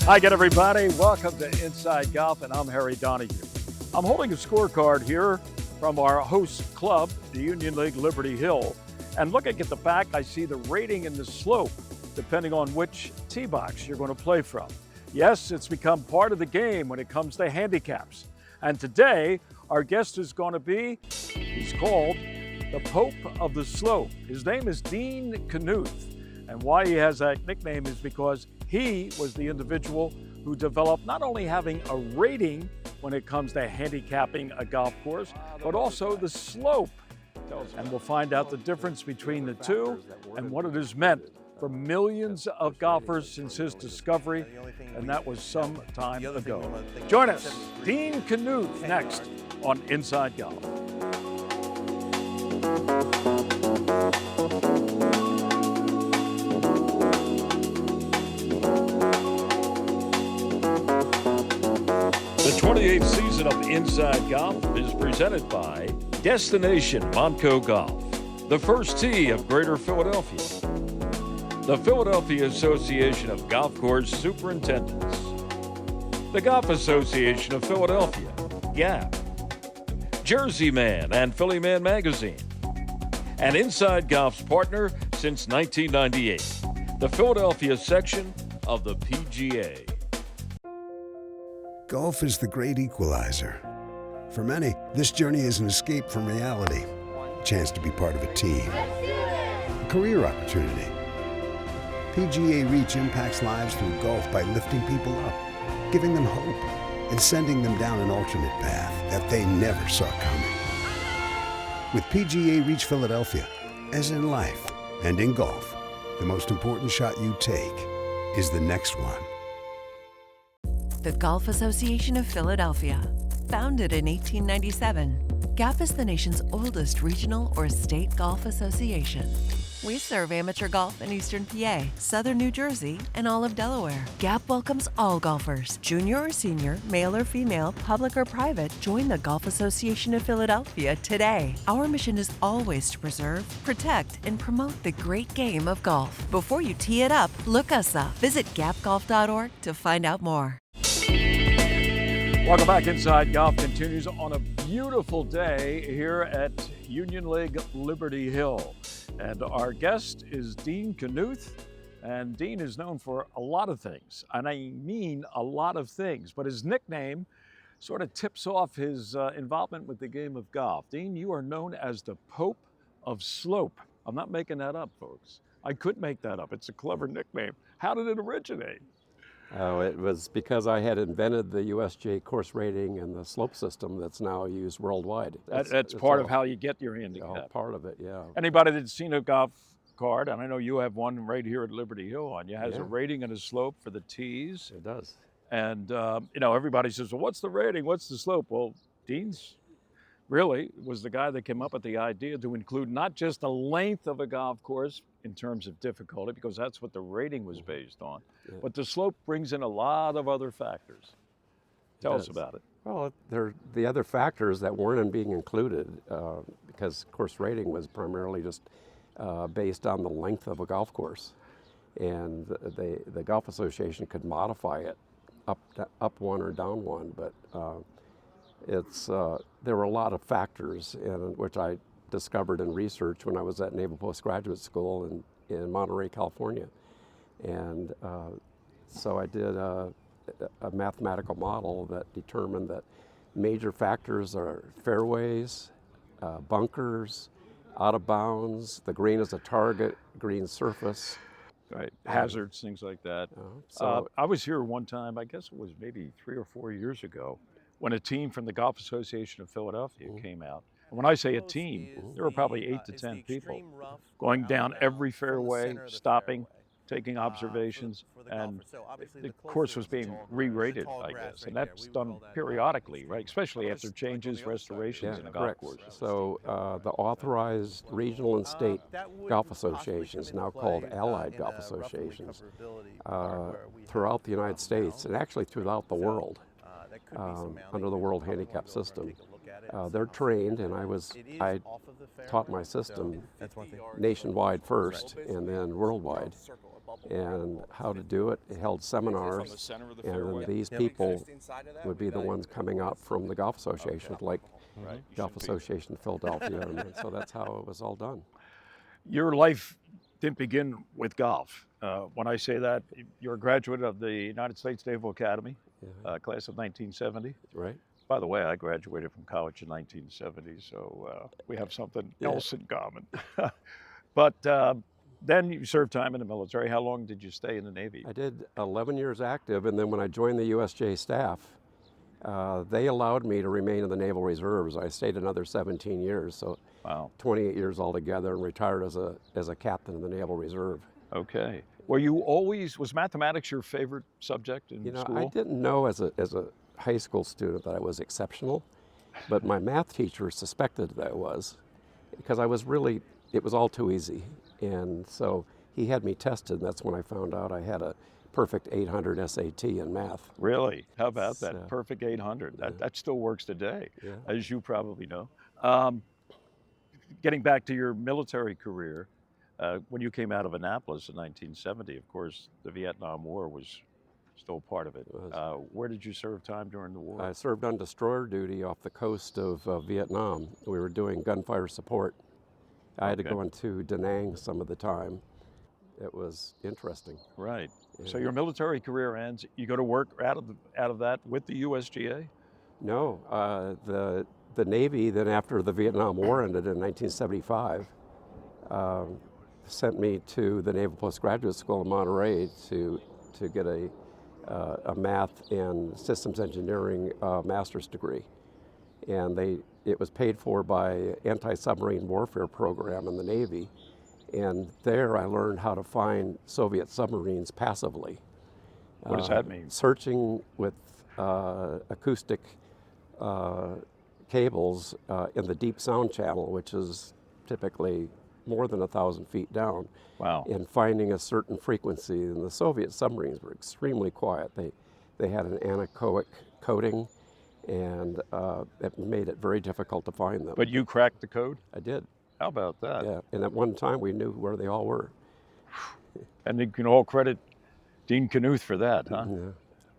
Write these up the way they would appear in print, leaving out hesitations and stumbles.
Hi again, everybody. Welcome to Inside Golf, and I'm Harry Donahue. I'm holding a scorecard here from our host club, the Union League Liberty Hill. And looking at the back, I see the rating and the slope, depending on which tee box you're going to play from. Yes, it's become part of the game when it comes to handicaps. And today, our guest is going to be, he's called the Pope of the Slope. His name is Dean Knuth. And why he has that nickname is because he was the individual who developed not only having a rating when it comes to handicapping a golf course, but also the slope. And we'll find out the difference between the two and what it has meant for millions of golfers since his discovery, and that was some time ago. Join us, Dean Knuth, next on Inside Golf. The 28th season of Inside Golf is presented by Destination Montco Golf, the first tee of Greater Philadelphia, the Philadelphia Association of Golf Course Superintendents, the Golf Association of Philadelphia, GAP, Jersey Man and Philly Man Magazine, and Inside Golf's partner since 1998, the Philadelphia section of the PGA. Golf is the great equalizer. For many, this journey is an escape from reality, a chance to be part of a team, a career opportunity. PGA Reach impacts lives through golf by lifting people up, giving them hope, and sending them down an alternate path that they never saw coming. With PGA Reach Philadelphia, as in life and in golf, the most important shot you take is the next one. The Golf Association of Philadelphia. Founded in 1897, GAP is the nation's oldest regional or state golf association. We serve amateur golf in Eastern PA, Southern New Jersey, and all of Delaware. GAP welcomes all golfers, junior or senior, male or female, public or private. Join the Golf Association of Philadelphia today. Our mission is always to preserve, protect, and promote the great game of golf. Before you tee it up, look us up. Visit gapgolf.org to find out more. Welcome back. Inside Golf continues on a beautiful day here at Union League Liberty Hill. And our guest is Dean Knuth. And Dean is known for a lot of things. And I mean a lot of things. But his nickname sort of tips off his involvement with the game of golf. Dean, you are known as the Pope of Slope. I'm not making that up, folks. I could make that up. It's a clever nickname. How did it originate? Oh, it was because I had invented the USGA course rating and the slope system that's now used worldwide. That's part of how you get your handicap. All part of it, yeah. Anybody that's seen a golf card, and I know you have one right here at Liberty Hill on you, has a rating and a slope for the tees. It does. And, everybody says, well, what's the rating? What's the slope? Well, Dean's really was the guy that came up with the idea to include not just the length of a golf course in terms of difficulty, because that's what the rating was based on, but the slope brings in a lot of other factors. Tell us about it. Well, the other factors that weren't being included, because course rating was primarily just based on the length of a golf course. And the Golf Association could modify it up one or down one, but there were a lot of factors in which I discovered in research when I was at Naval Postgraduate School in Monterey, California. And so I did a mathematical model that determined that major factors are fairways, bunkers, out of bounds, the green is a target, green surface. Right, hazards, things like that. I was here one time, I guess it was maybe 3 or 4 years ago, when a team from the Golf Association of Philadelphia came out. And when I say a team, there were probably 8 to 10 people going down every fairway, stopping, taking observations, and the course was being re-rated, I guess. And that's done periodically, right? Especially after changes, restorations in a golf course. So the authorized regional and state golf associations, now called allied golf associations, throughout the United States and actually throughout the world, under the World Handicap system. They're trained, and I taught my system nationwide first and then worldwide. and how to do it. It held seminars, and these people would be the ones coming up from the Golf Association, like Golf Association of Philadelphia, and so that's how it was all done. Your life didn't begin with golf. When I say that, you're a graduate of the United States Naval Academy, class of 1970. Right. By the way, I graduated from college in 1970, so we have something else in common. But then you served time in the military. How long did you stay in the Navy? I did 11 years active, and then when I joined the USGA staff, they allowed me to remain in the Naval Reserves. I stayed another 17 years, so 28 years altogether, and retired as a captain in the Naval Reserve. Okay. Were you always, was mathematics your favorite subject in school? I didn't know as a high school student that I was exceptional, but my math teacher suspected that I was, because I was really, it was all too easy. And so he had me tested, and that's when I found out I had a perfect 800 SAT in math. Really? How about that? Perfect 800. That still works today, as you probably know. Getting back to your military career, when you came out of Annapolis in 1970, of course, the Vietnam War was still part of it. Where did you serve time during the war? I served on destroyer duty off the coast of Vietnam. We were doing gunfire support. I had to go into Da Nang some of the time. It was interesting. Right. Yeah. So your military career ends. You go to work out of that with the USGA? No. The Navy, then after the Vietnam War ended in 1975, sent me to the Naval Postgraduate School in Monterey to get a math and systems engineering master's degree. And it was paid for by anti-submarine warfare program in the Navy. And there I learned how to find Soviet submarines passively. What does that mean? Searching with acoustic cables in the deep sound channel, which is typically more than 1,000 feet down. Wow. And finding a certain frequency. And the Soviet submarines were extremely quiet. They had an anechoic coating, and it made it very difficult to find them. But you cracked the code? I did. How about that? Yeah, and at one time we knew where they all were. And you can all credit Dean Knuth for that, huh? Yeah.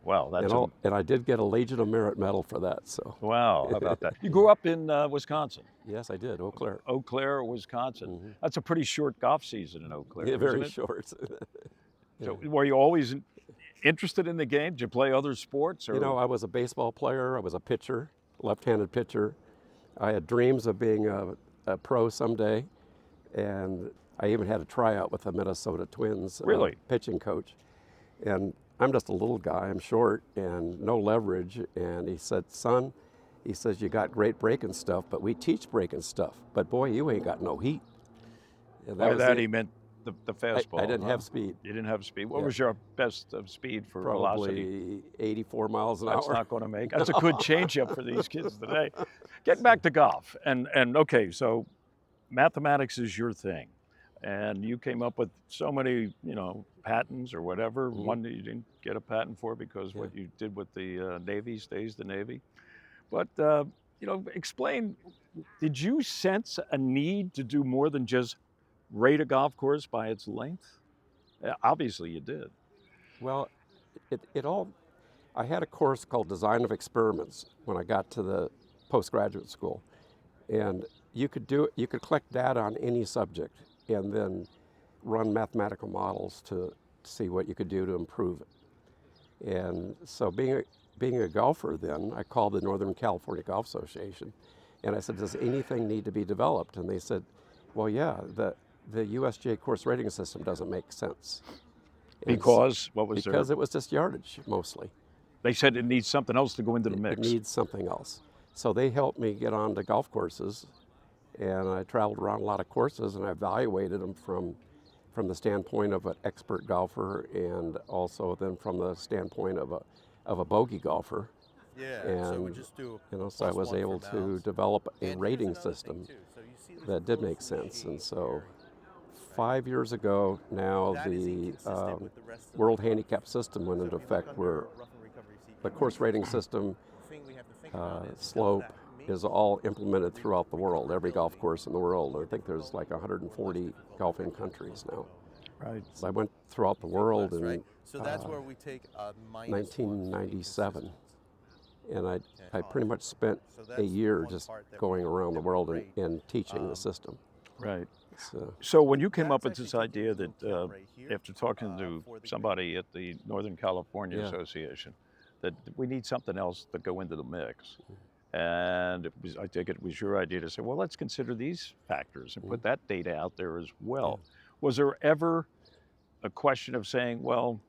Wow, that's and I did get a Legion of Merit medal for that. So. Wow, how about that? You grew up in Wisconsin? Yes, I did. Eau Claire. Eau Claire, Wisconsin. That's a pretty short golf season in Eau Claire. Yeah, very isn't it? short. So were you always interested in the game? Did you play other sports? Or? You know, I was a baseball player. I was a pitcher, left-handed pitcher. I had dreams of being a pro someday, and I even had a tryout with the Minnesota Twins pitching coach. And I'm just a little guy, I'm short and no leverage, and he said, son, he says, you got great breaking stuff, but we teach breaking stuff, but boy, you ain't got no heat. And by that he meant the fastball. I didn't have speed. You didn't have speed. What was your best speed for velocity? Probably 84 miles an hour. That's not going to make. That's a good changeup for these kids today. Getting back to golf, and okay, so mathematics is your thing, and you came up with so many, patents or whatever. One that you didn't get a patent for because what you did with the Navy stays the Navy. But explain. Did you sense a need to do more than just rate a golf course by its length? Obviously, you did. Well, I had a course called Design of Experiments when I got to the postgraduate school, and you could collect data on any subject and then run mathematical models to see what you could do to improve it. And so being a golfer then, I called the Northern California Golf Association, and I said, does anything need to be developed? And they said, well, yeah, the USGA course rating system doesn't make sense. Because what was Because it was just yardage mostly. They said it needs something else to go into the mix. It needs something else. So they helped me get on to golf courses, and I traveled around a lot of courses, and I evaluated them from the standpoint of an expert golfer, and also then from the standpoint of a bogey golfer. Yeah. And so we just do. So I was able to develop a rating system that did make sense, and so 5 years ago now the World Handicap system went into effect, where the course rating system, slope, is all implemented throughout the world, every golf course in the world. I think there's like 140 golfing countries now. Right. So I went throughout the world class, in right? So that's where we take a -1 1997. And I Okay. pretty much spent So a that's year one just part that going we- around the that we world rate. and teaching the system. Right. So, So when you came That's up with actually this taken idea into that account right here, after talking to for the somebody at the Northern California Yeah. Association, that we need something else to go into the mix. And I think it was your idea to say, well, let's consider these factors and put that data out there as well. Was there ever a question of saying, well,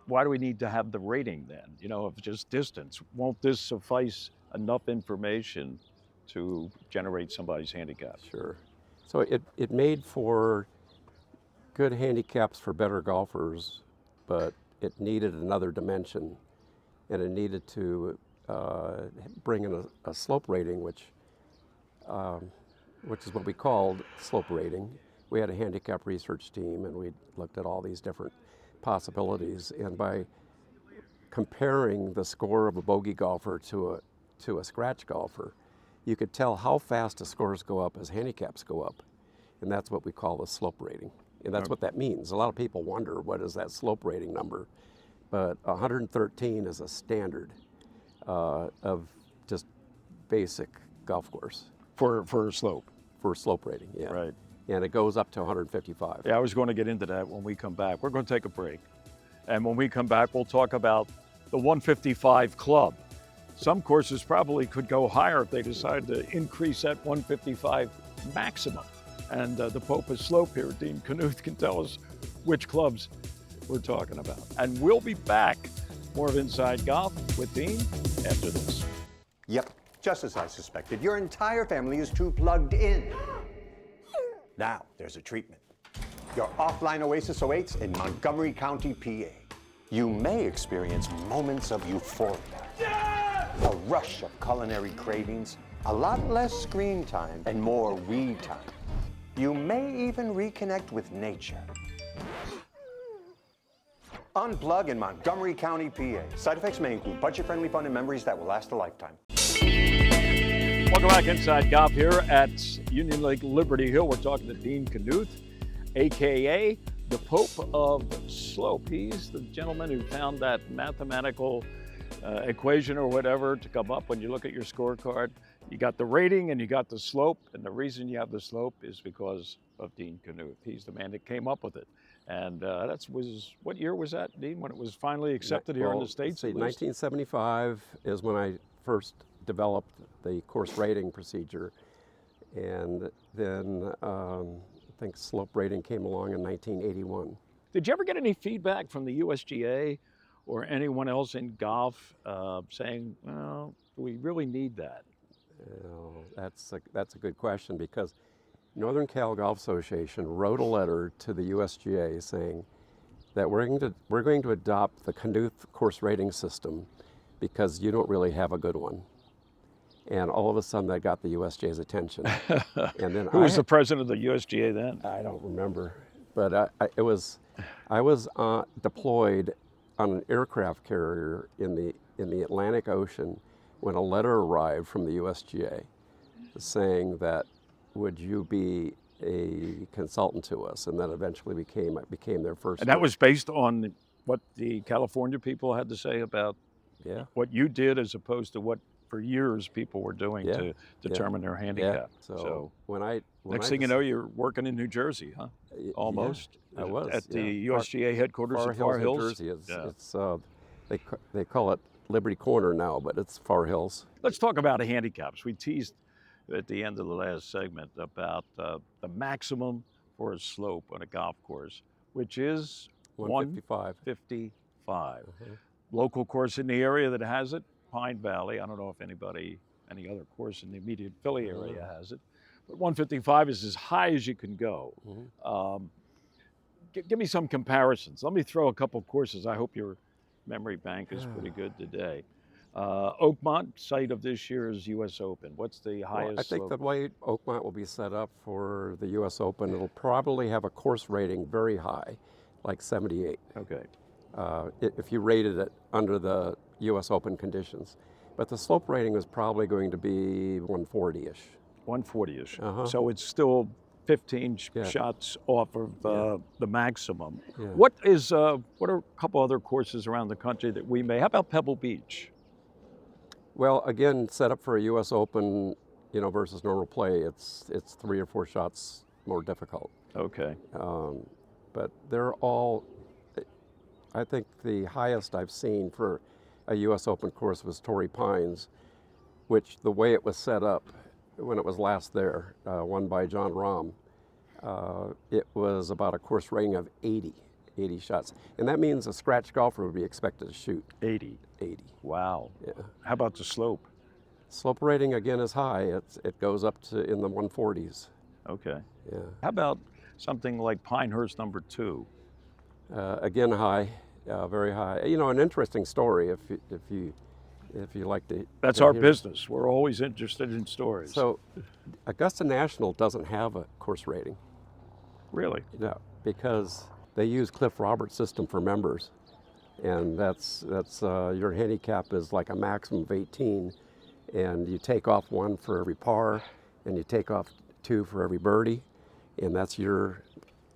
why do we need to have the rating then? You know, of just distance. Won't this suffice enough information to generate somebody's handicap? sure. So it made for good handicaps for better golfers, but it needed another dimension, and it needed to bring in a slope rating, which is what we called slope rating. We had a handicap research team, and we looked at all these different possibilities. And by comparing the score of a bogey golfer to a scratch golfer, you could tell how fast the scores go up as handicaps go up. And that's what we call the slope rating. And that's what that means. A lot of people wonder, what is that slope rating number? But 113 is a standard of just basic golf course. For a slope. For slope rating, yeah. Right. And it goes up to 155. Yeah, I was going to get into that when we come back. We're going to take a break. And when we come back, we'll talk about the 155 club. Some courses probably could go higher if they decide to increase that 155 maximum. And the Pope of Slope here, Dean Knuth, can tell us which clubs we're talking about. And we'll be back. More of Inside Golf with Dean after this. Yep, just as I suspected. Your entire family is too plugged in. Now, there's a treatment. Your offline Oasis 08s in Montgomery County, PA. You may experience moments of euphoria, a rush of culinary cravings, a lot less screen time, and more we time. You may even reconnect with nature. Unplug in Montgomery County, PA. Side effects may include budget-friendly fun and memories that will last a lifetime. Welcome back, Inside Golf here at Union Lake Liberty Hill. We're talking to Dean Knuth, AKA the Pope of Slope. He's the gentleman who found that mathematical equation or whatever to come up when you look at your scorecard. You got the rating and you got the slope, and the reason you have the slope is because of Dean Knuth. He's the man that came up with it. And what year was that, Dean, when it was finally accepted here in the States? 1975 is when I first developed the course rating procedure. And then I think slope rating came along in 1981. Did you ever get any feedback from the USGA or anyone else in golf saying, well, do we really need that? That's a good question, because Northern Cal Golf Association wrote a letter to the USGA saying that we're going to adopt the Knuth course rating system because you don't really have a good one. And all of a sudden that got the USGA's attention. And then Who was the president of the USGA then? I don't remember, but I was deployed on an aircraft carrier in the Atlantic Ocean when a letter arrived from the USGA saying that, would you be a consultant to us? And that eventually became their first. And that was based on what the California people had to say about what you did, as opposed to what for years people were doing to determine their handicap. So next thing you know, you're working in New Jersey, huh? Almost. I was at the USGA headquarters at Far Hills. New Jersey. They call it Liberty Corner now, but it's Far Hills. Let's talk about handicaps. We teased at the end of the last segment about the maximum for a slope on a golf course, which is 155. 155. Local course in the area that has it, Pine Valley. I don't know if any other course in the immediate Philly area has it, but 155 is as high as you can go. Give me some comparisons. Let me throw a couple of courses. I hope your memory bank is pretty good today. Oakmont, site of this year's U.S. Open. What's the highest? I think the way Oakmont will be set up for the U.S. Open, it'll probably have a course rating very high, like 78. Okay. If you rated it under the U.S. Open conditions. But the slope rating is probably going to be 140-ish. 140-ish. So it's still 15 Yeah. shots off of the maximum. Yeah. What are a couple other courses around the country that we may? How about Pebble Beach? Well, again, set up for a U.S. Open, versus normal play, it's 3 or 4 shots more difficult. Okay. But they're all, I think the highest I've seen for a U.S. Open course was Torrey Pines, which the way it was set up when it was last there, won by John Rahm, it was about a course rating of 80 shots. And that means a scratch golfer would be expected to shoot 80. 80. Wow. Yeah. How about the slope? Slope rating, again, is high. It goes up to in the 140s. Okay. Yeah. How about something like Pinehurst number 2? Again, high, very high. An interesting story if you like to. That's to our hear. business. We're always interested in stories. So, Augusta National doesn't have a course rating. Really? No, because they use Cliff Roberts' system for members, and that's your handicap is like a maximum of 18, and you take off 1 for every par, and you take off 2 for every birdie, and that's your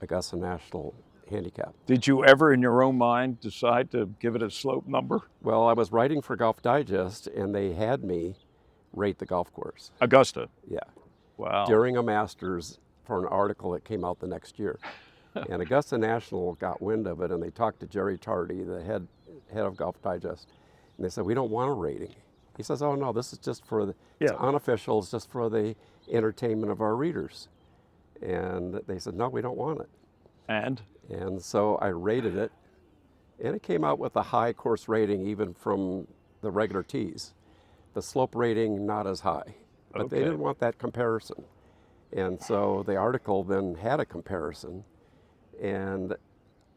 Augusta National handicap. Did you ever, in your own mind, decide to give it a slope number? Well, I was writing for Golf Digest, and they had me rate the golf course. Augusta. Yeah. Wow. During a Masters for an article that came out the next year. And Augusta National got wind of it, and they talked to Jerry Tardy, the head of Golf Digest, and they said, "We don't want a rating." He says, "Oh no, this is just for it's unofficial, it's just for the entertainment of our readers." And they said, "No, we don't want it." And so I rated it, and it came out with a high course rating even from the regular tees. The slope rating, not as high, but they didn't want that comparison. And so the article then had a comparison, and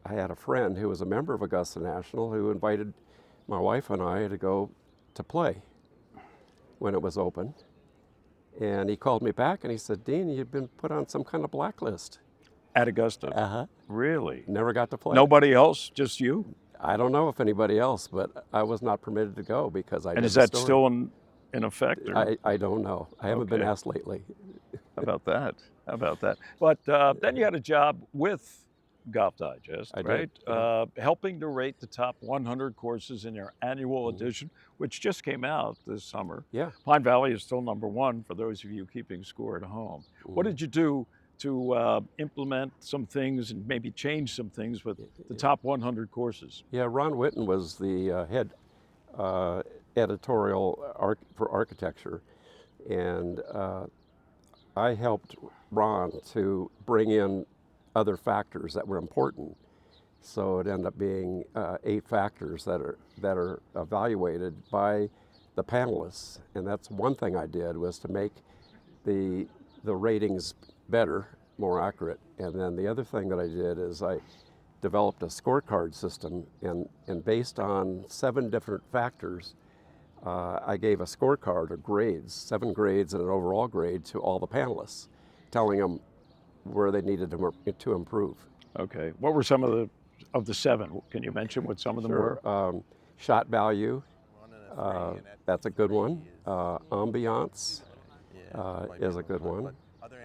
I had a friend who was a member of Augusta National who invited my wife and I to go to play when it was open. And he called me back and he said, "Dean, you've been put on some kind of blacklist." At Augusta? Uh-huh. Really? Never got to play. Nobody else, just you? I don't know if anybody else, but I was not permitted to go because I And did is the that story. still in effect? Or? I don't know. I haven't been Okay. asked lately. How about that? How about that? But then you had a job with Golf Digest, I did, right? yeah. Helping to rate the top 100 courses in their annual edition, which just came out this summer. Yeah. Pine Valley is still number 1 for those of you keeping score at home. What did you do to implement some things and maybe change some things with the top 100 courses? Yeah, Ron Whitten was the head editorial for architecture, and I helped Ron to bring in other factors that were important. So it ended up being 8 factors that are evaluated by the panelists, and that's one thing I did was to make the ratings better, more accurate. And then the other thing that I did is I developed a scorecard system, and based on 7 different factors, I gave a scorecard of grades, 7 grades and an overall grade to all the panelists, telling them where they needed to improve. Okay. What were some of the 7? Can you mention what some of them were? Shot value, that's a good one. Ambiance is a good one.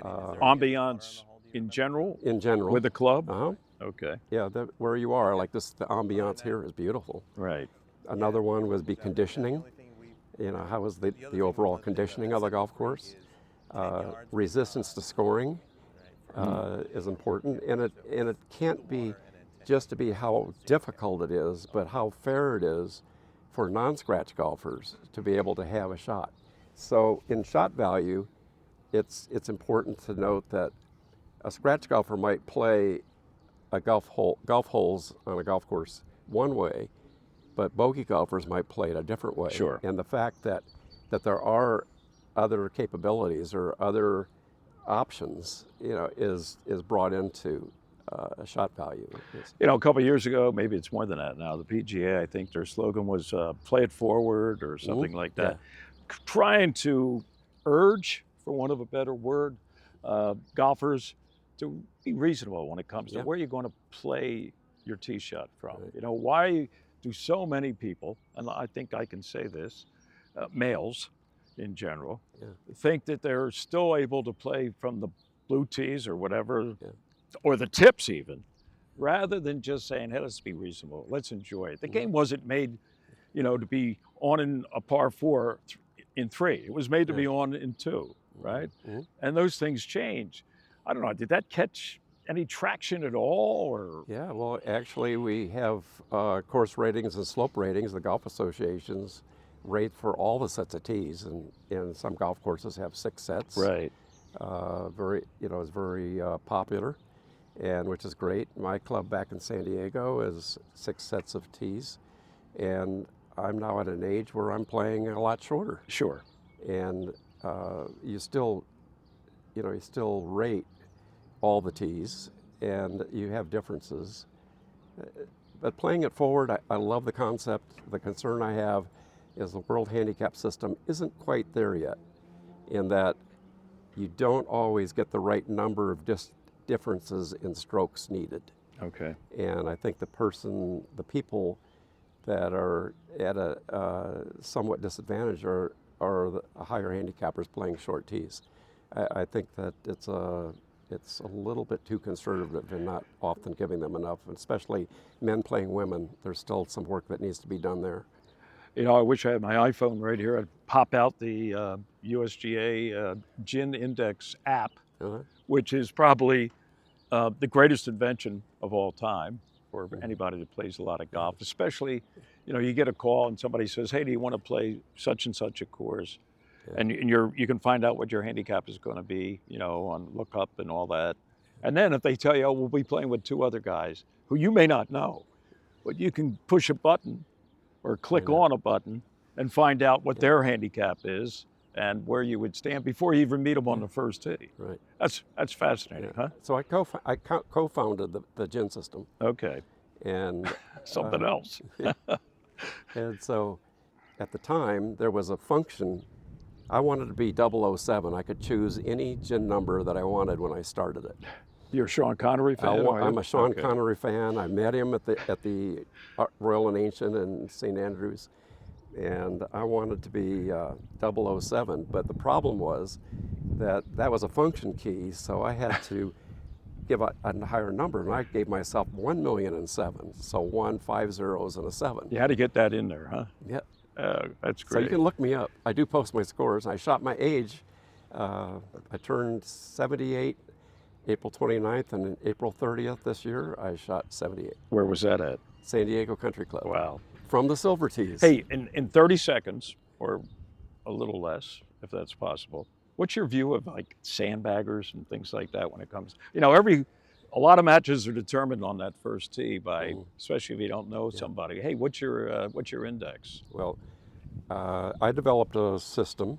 Ambiance in general? In general. With the club? Uh-huh. Okay. Yeah, where you are, like this, the ambiance here is beautiful. Right. Another one was conditioning. How was the overall conditioning of the golf course? Resistance to scoring is important, and it can't be just to be how difficult it is, but how fair it is for non-scratch golfers to be able to have a shot. So in shot value, it's important to note that a scratch golfer might play a golf holes on a golf course one way, but bogey golfers might play it a different way. Sure. And the fact that there are other capabilities or other options, is brought into a shot value. A couple of years ago, maybe it's more than that now, the PGA, I think their slogan was play it forward or something like that. Yeah. Trying to urge, for want of a better word, golfers to be reasonable when it comes to where you're going to play your tee shot from. Right. Why do so many people, and I think I can say this, males in general, think that they're still able to play from the blue tees or whatever, Yeah. or the tips even, rather than just saying, hey, let's be reasonable, let's enjoy it. The game wasn't made, to be on in a par 4 in 3. It was made to be on in 2, right? Mm-hmm. And those things change. I don't know, did that catch any traction at all, or? Yeah, well, actually, we have course ratings and slope ratings. The golf associations rate for all the sets of tees, and some golf courses have 6 sets. Right. It's very popular, and which is great. My club back in San Diego is 6 sets of tees, and I'm now at an age where I'm playing a lot shorter. Sure. And you still rate all the tees, and you have differences. But playing it forward, I love the concept. The concern I have is the World Handicap system isn't quite there yet, in that you don't always get the right number of differences in strokes needed. Okay. And I think the people that are at a somewhat disadvantage are the higher handicappers playing short tees. I think that it's a little bit too conservative and not often giving them enough, especially men playing women. There's still some work that needs to be done there. I wish I had my iPhone right here. I'd pop out the USGA GHIN Index app, which is probably the greatest invention of all time for anybody that plays a lot of golf, especially, you get a call and somebody says, hey, do you want to play such and such a course? Yeah. And you can find out what your handicap is going to be, on lookup and all that. And then if they tell you, oh, we'll be playing with 2 other guys who you may not know, but you can push a button or click on a button and find out what their handicap is and where you would stand before you even meet them on the first tee. Right. That's fascinating, huh? So I co-founded the GHIN system. Okay. And something else. And so at the time, there was a function. I wanted to be 007. I could choose any GHIN number that I wanted when I started it. You're a Sean Connery fan? I'm a Sean Connery fan. I met him at the Royal and Ancient in St. Andrews, and I wanted to be 007. But the problem was that was a function key, so I had to give a higher number, and I gave myself 1,000,007. So 1, 5 zeros, and a 7. You had to get that in there, huh? Yeah. That's great. So you can look me up. I do post my scores. I shot my age. I turned 78 April 29th, and in April 30th this year, I shot 78. Where was that at? San Diego Country Club. Wow. From the silver tees. Hey, in 30 seconds, or a little less, if that's possible, what's your view of like sandbaggers and things like that when it comes, a lot of matches are determined on that first tee by, especially if you don't know somebody. Hey, what's your index? Well, I developed a system,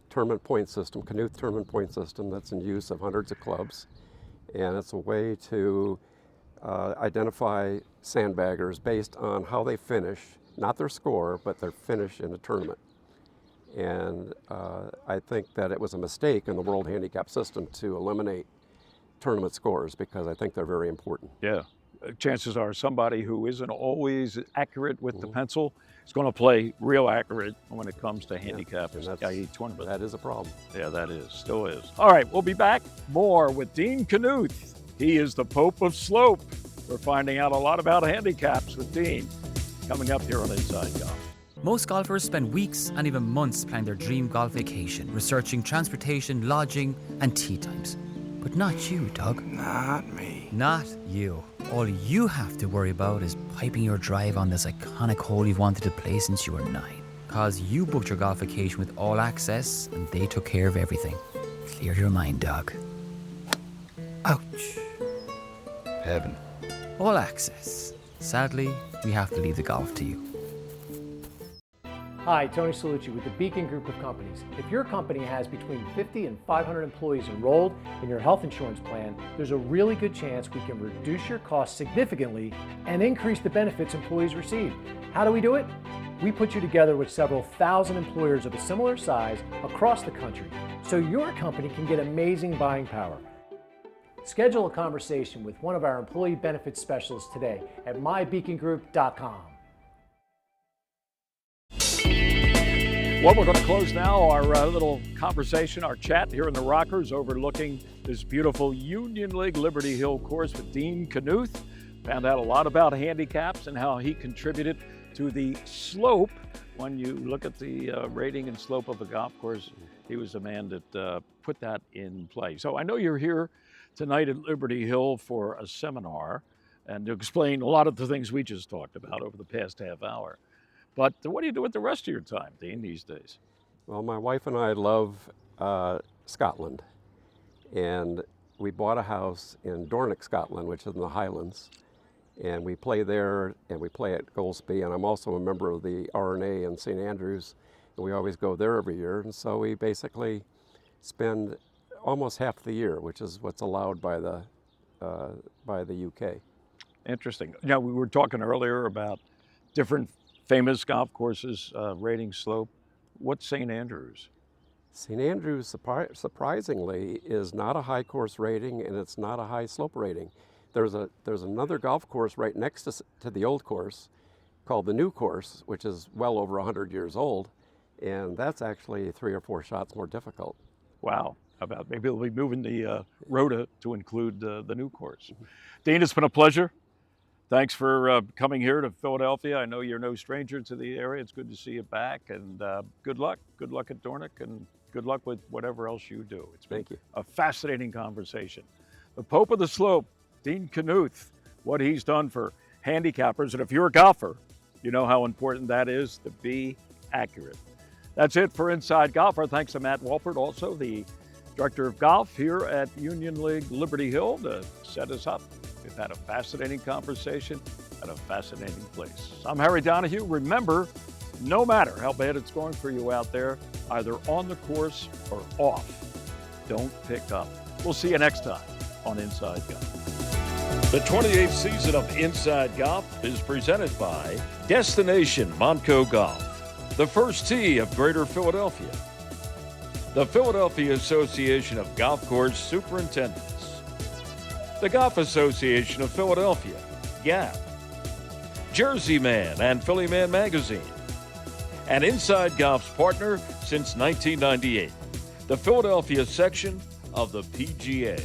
tournament point system, Knuth tournament point system that's in use of hundreds of clubs, and it's a way to identify sandbaggers based on how they finish, not their score, but their finish in a tournament. And I think that it was a mistake in the World Handicap system to eliminate tournament scores, because I think they're very important. Yeah. Chances are somebody who isn't always accurate with the pencil is going to play real accurate when it comes to handicap i.e. tournament. That is a problem. Yeah, that is. Still is. All right, we'll be back more with Dean Knuth. He is the Pope of Slope. We're finding out a lot about handicaps with Dean coming up here on Inside Golf. Most golfers spend weeks and even months planning their dream golf vacation, researching transportation, lodging, and tee times. But not you, Doug. Not me. Not you. All you have to worry about is piping your drive on this iconic hole you've wanted to play since you were 9. Cause you booked your golf vacation with All Access, and they took care of everything. Clear your mind, Doug. Ouch. Heaven. All Access. Sadly, we have to leave the golf to you. Hi, Tony Salucci with the Beacon Group of Companies. If your company has between 50 and 500 employees enrolled in your health insurance plan, there's a really good chance we can reduce your costs significantly and increase the benefits employees receive. How do we do it? We put you together with several thousand employers of a similar size across the country, so your company can get amazing buying power. Schedule a conversation with one of our employee benefits specialists today at mybeacongroup.com. Well, we're going to close now our little conversation, our chat here in the Rockers overlooking this beautiful Union League Liberty Hill course with Dean Knuth. Found out a lot about handicaps and how he contributed to the slope. When you look at the rating and slope of a golf course, he was the man that put that in place. So I know you're here tonight at Liberty Hill for a seminar and to explain a lot of the things we just talked about over the past half hour. But what do you do with the rest of your time, Dean, these days? Well, my wife and I love Scotland, and we bought a house in Dornoch, Scotland, which is in the Highlands, and we play there and we play at Golspie, and I'm also a member of the RNA in St. Andrews, and we always go there every year, and so we basically spend almost half the year, which is what's allowed by the UK. Interesting. Now, we were talking earlier about different famous golf courses, rating slope. What's St. Andrews? St. Andrews, surprisingly, is not a high course rating, and it's not a high slope rating. There's another golf course right next to the old course called the new course, which is well over 100 years old, and that's actually 3 or 4 shots more difficult. Wow. How about maybe they'll be moving the rota to include the new course. Dean, it's been a pleasure. Thanks for coming here to Philadelphia. I know you're no stranger to the area. It's good to see you back, and good luck. Good luck at Dornoch, and good luck with whatever else you do. It's been a fascinating conversation. The Pope of the Slope, Dean Knuth, what he's done for handicappers. And if you're a golfer, you know how important that is to be accurate. That's it for Inside Golfer. Thanks to Matt Walpert, also the Director of Golf here at Union League Liberty Hill, to set us up. We've had a fascinating conversation at a fascinating place. I'm Harry Donahue. Remember, no matter how bad it's going for you out there, either on the course or off, don't pick up. We'll see you next time on Inside Golf. The 28th season of Inside Golf is presented by Destination Montco Golf, the first tee of Greater Philadelphia, the Philadelphia Association of Golf Course Superintendents, the Golf Association of Philadelphia, GAP, Jersey Man and Philly Man Magazine, and Inside Golf's partner since 1998, the Philadelphia section of the PGA.